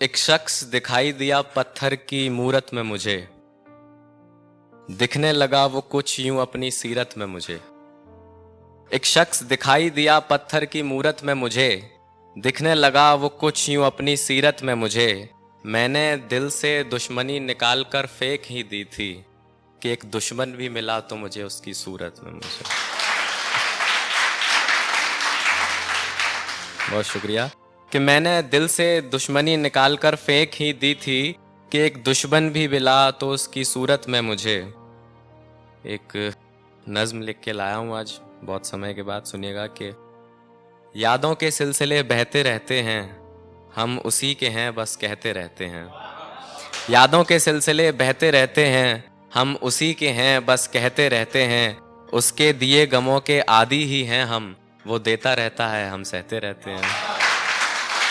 एक शख्स दिखाई दिया पत्थर की मूरत में मुझे, दिखने लगा वो कुछ यूं अपनी सीरत में मुझे। एक शख्स दिखाई दिया पत्थर की मूरत में मुझे, दिखने लगा वो कुछ यूं अपनी सीरत में मुझे। मैंने दिल से दुश्मनी निकाल कर फेंक ही दी थी कि एक दुश्मन भी मिला तो मुझे उसकी सूरत में मुझे। बहुत शुक्रिया। कि मैंने दिल से दुश्मनी निकाल कर फेंक ही दी थी कि एक दुश्मन भी मिला तो उसकी सूरत में मुझे। एक नज्म लिख के लाया हूँ आज बहुत समय के बाद, सुनिएगा कि यादों के सिलसिले बहते रहते हैं, हम उसी के हैं बस कहते रहते हैं। यादों के सिलसिले बहते रहते हैं, हम उसी के हैं बस कहते रहते हैं। उसके दिए गमों के आदी ही हैं हम, वो देता रहता है हम सहते रहते हैं।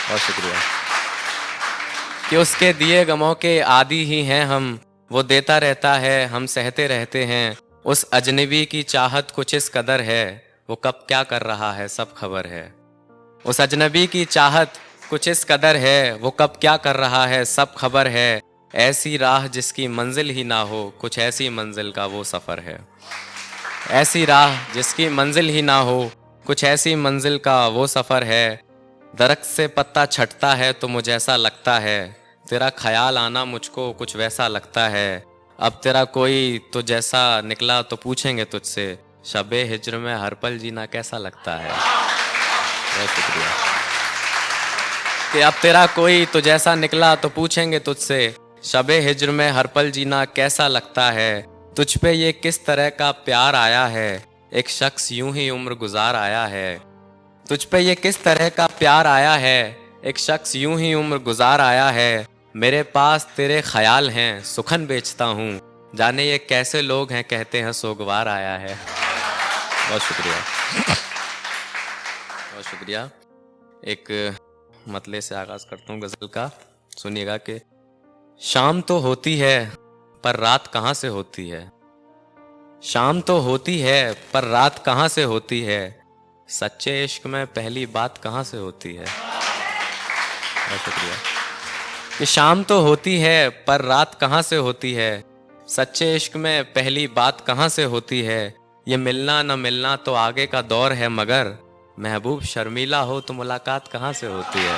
बहुत शुक्रिया। कि उसके दिए गमों के आदी ही हैं हम, वो देता रहता है हम सहते रहते हैं। उस अजनबी की चाहत कुछ इस कदर है, वो कब क्या कर रहा है सब खबर है। उस अजनबी की चाहत कुछ इस कदर है, वो कब क्या कर रहा है सब खबर है। ऐसी राह जिसकी मंजिल ही ना हो, कुछ ऐसी मंजिल का वो सफ़र है। ऐसी राह जिसकी मंजिल ही ना हो, कुछ ऐसी मंजिल का वो सफ़र है। दरख्त से पत्ता छटता है तो मुझे ऐसा लगता है, तेरा ख्याल आना मुझको कुछ वैसा लगता है। अब तेरा कोई तो जैसा निकला तो पूछेंगे तुझसे, शबे हिज्र में हर पल जीना कैसा लगता है। बहुत शुक्रिया। कि अब तेरा कोई तो जैसा निकला तो पूछेंगे तुझसे, शबे हिज्र में हर पल जीना कैसा लगता है। तुझ पे ये किस तरह का प्यार आया है, एक शख्स यूं ही उम्र गुजार आया है। तुझ पे ये किस तरह का प्यार आया है, एक शख्स यूं ही उम्र गुजार आया है। मेरे पास तेरे ख्याल हैं सुखन बेचता हूँ, जाने ये कैसे लोग हैं कहते हैं सोगवार आया है। बहुत शुक्रिया। बहुत शुक्रिया। एक मतले से आगाज करता हूँ गजल का, सुनिएगा कि शाम तो होती है पर रात कहाँ से होती है। शाम तो होती है पर रात कहाँ से होती है, सच्चे इश्क में पहली बात कहाँ से होती है। बहुत शुक्रिया। कि शाम तो होती है पर रात कहाँ से होती है, सच्चे इश्क में पहली बात कहाँ से होती है। ये मिलना न मिलना तो आगे का दौर है, मगर महबूब शर्मीला हो तो मुलाकात कहाँ से होती है।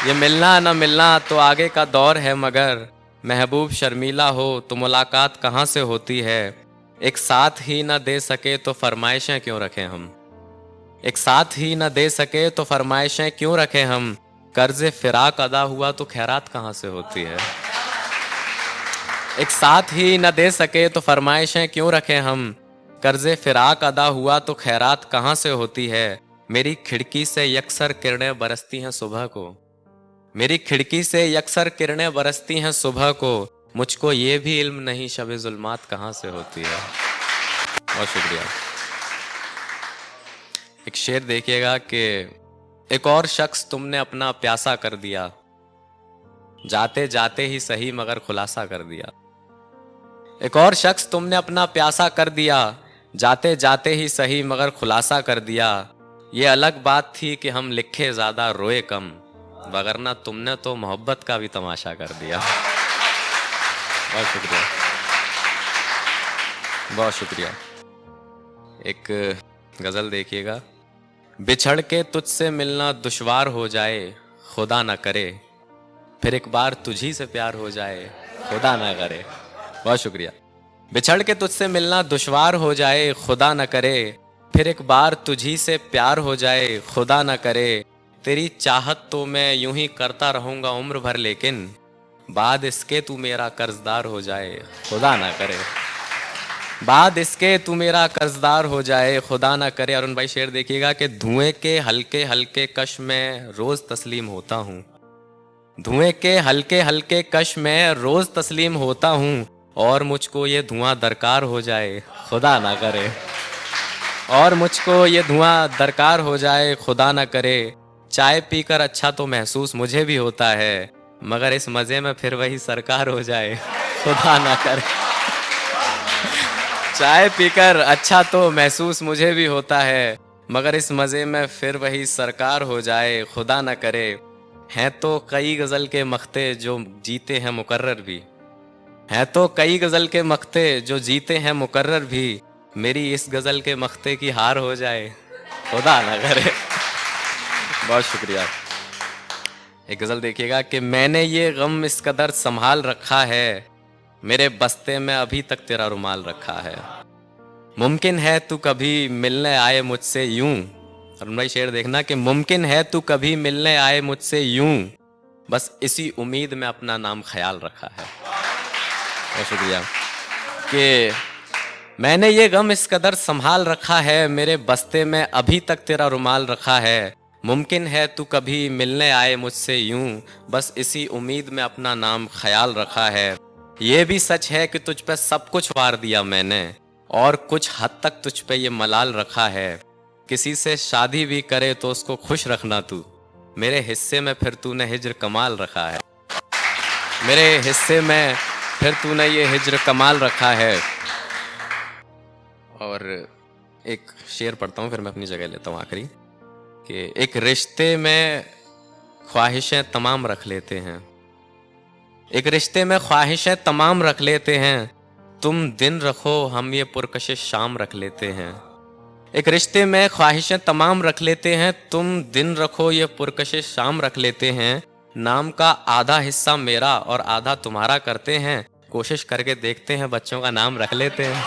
ये मिलना न मिलना तो आगे का दौर है, मगर महबूब शर्मीला हो तो मुलाकात कहाँ से होती है। एक साथ ही न दे सके तो फरमाइशें क्यों रखें हम, एक साथ ही न दे सके तो फरमाइशें क्यों रखें हम। कर्ज़े फिराक अदा हुआ तो खैरात कहाँ से होती है। एक साथ ही न दे सके तो फरमाइशें क्यों रखें हम, कर्ज़े फिराक अदा हुआ तो खैरात कहाँ से होती है। मेरी खिड़की से यकसर किरणें बरसती हैं सुबह को, मेरी खिड़की से यकसर किरणें बरसती हैं सुबह को। मुझको ये भी इल्म नहीं शब जुल्मात कहाँ से होती है। बहुत शुक्रिया। एक शेर देखिएगा कि एक और शख्स तुमने अपना प्यासा कर दिया, जाते जाते ही सही मगर खुलासा कर दिया। एक और शख्स तुमने अपना प्यासा कर दिया, जाते जाते ही सही मगर खुलासा कर दिया। ये अलग बात थी कि हम लिखे ज्यादा रोए कम, वगरना तुमने तो मोहब्बत का भी तमाशा कर दिया। बहुत शुक्रिया। बहुत शुक्रिया। एक गजल देखिएगा। बिछड़ के तुझसे मिलना दुश्वार हो जाए, खुदा ना करे, फिर एक बार तुझी से प्यार हो जाए, खुदा ना करे। बहुत शुक्रिया। बिछड़ के तुझसे मिलना दुश्वार हो जाए, खुदा ना करे, फिर एक बार तुझी से प्यार हो जाए, खुदा ना करे। तेरी चाहत तो मैं यूं ही करता रहूंगा उम्र भर, लेकिन बाद इसके तू मेरा कर्जदार हो जाए, खुदा ना करे। बाद इसके तू मेरा कर्जदार हो जाए, खुदा ना करे। अरुण भाई शेर देखिएगा कि धुएं के हल्के हल्के कश में रोज तस्लीम होता हूँ, धुएं के हल्के हल्के कश में रोज तस्लीम होता हूँ। और मुझको ये धुआं दरकार हो जाए, खुदा ना करे। और मुझको ये धुआं दरकार हो जाए, खुदा ना करे। चाय पीकर अच्छा तो महसूस मुझे भी होता है, मगर इस मजे में फिर वही सरकार हो जाए, खुदा ना करे। चाय पीकर अच्छा तो महसूस मुझे भी होता है, मगर इस मजे में फिर वही सरकार हो जाए, खुदा ना करे। हैं तो कई गज़ल के मख्ते जो जीते हैं मुकर्रर भी, हैं तो कई गज़ल के मख्ते जो जीते हैं मुकर्रर भी, मेरी इस गज़ल के मख्ते की हार हो जाए, खुदा ना करे। बहुत शुक्रिया। एक गज़ल देखिएगा कि मैंने ये गम इस कदर संभाल रखा है, मेरे बस्ते में अभी तक तेरा रुमाल रखा है। मुमकिन है तू कभी मिलने आए मुझसे यूं, और भाई शेर देखना कि मुमकिन है तू कभी मिलने आए मुझसे यूं, बस इसी उम्मीद में अपना नाम ख्याल रखा है। बहुत शुक्रिया। कि मैंने ये गम इस कदर संभाल रखा है, मेरे बस्ते में अभी तक तेरा रुमाल रखा है। मुमकिन है तू कभी मिलने आए मुझसे यूं, बस इसी उम्मीद में अपना नाम ख्याल रखा है। ये भी सच है कि तुझ पे सब कुछ वार दिया मैंने, और कुछ हद तक तुझ पे ये मलाल रखा है। किसी से शादी भी करे तो उसको खुश रखना तू, मेरे हिस्से में फिर तूने हिज्र कमाल रखा है। मेरे हिस्से में फिर तूने ये हिज्र कमाल रखा है। और एक शेर पढ़ता हूँ फिर मैं अपनी जगह लेता हूँ आखिरी, कि एक रिश्ते में ख्वाहिशें तमाम रख लेते हैं, एक रिश्ते में ख्वाहिशें तमाम रख लेते हैं, तुम दिन रखो हम ये पुरकशिश शाम रख लेते हैं। एक रिश्ते में ख्वाहिशें तमाम रख लेते हैं, तुम दिन रखो ये पुरकशिश शाम रख लेते हैं। नाम का आधा हिस्सा मेरा और आधा तुम्हारा करते हैं, कोशिश करके देखते हैं बच्चों का नाम रख लेते हैं।